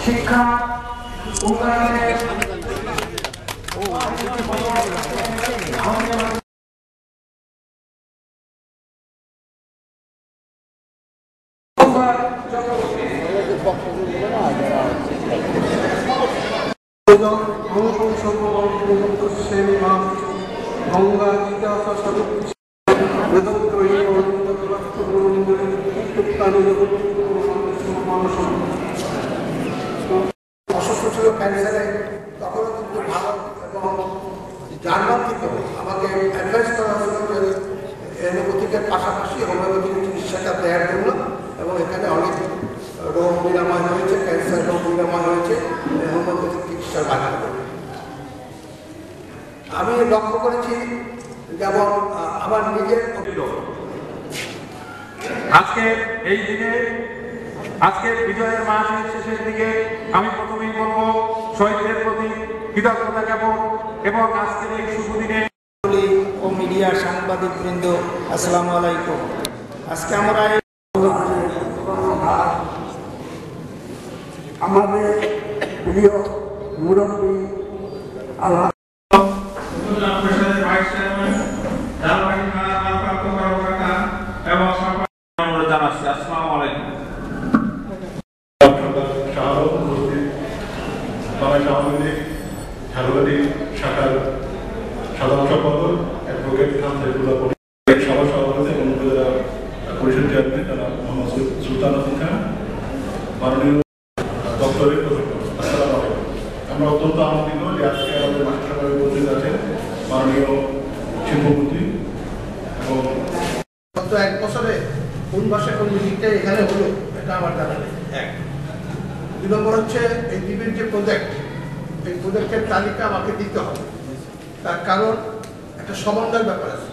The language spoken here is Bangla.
শিক্ষা উন্নয়নের গঙ্গা জিজ্ঞাসা অসুস্থ ছিল ক্যান্সারে, তখনও কিন্তু ভারত এবং জার্মান থেকে আমাকে অ্যাডভাইস করা হলো যে এলোপ্যাথিকের পাশাপাশি হোমিওপ্যাথিক চিকিৎসাটা দেওয়ার জন্য, এবং এখানে অনেক রোগ নিরাময় হয়েছে, ক্যান্সার রোগ নিরাময় হয়েছে হোমিওপ্যাথিক চিকিৎসার মাধ্যমে। আমি লক্ষ্য করেছি যেমন আমার নিজের আজকে এই দিনে আজকের বিজয়ের মাসের শেষের দিকে আমি প্রথমেই বলবো শহীদদের প্রতি কৃতজ্ঞতা জ্ঞাপন এবং আজকের এই শুভ দিনে ও মিডিয়া সাংবাদিক বৃন্দ আসসালামু আলাইকুম। আজকে আমরা আমাদের প্রিয় মুরব্বী আল্লাহ জানাচ্ছি। আসসালামু আলাইকুম। শাখার সাধারণ সম্পাদক অ্যাডভোকেট সভা সভাপতি এবং উপজেলা পরিষদ চেয়ারম্যান জনাব মোহাম্মদ সুলতান হাসান খান, মাননীয় দপ্তরের প্রশাসক, আসসালামু আলাইকুম। আমরা অত্যন্ত আনন্দিত যে আজকে আমাদের মাস্টার সভায় উপস্থিত আছেন মাননীয় শিল্পমন্ত্রী এবং গত এক বছরে কোন মাসে কোন মিটিংটা এখানে হলো এটা আমার জানা নেই। এক, দুই নম্বর হচ্ছে এই দ্বীপের যে প্রজেক্ট, এই প্রজেক্টের তালিকা আমাকে দিতে হবে, তার কারণ একটা সমন্বয়ের ব্যাপার আছে।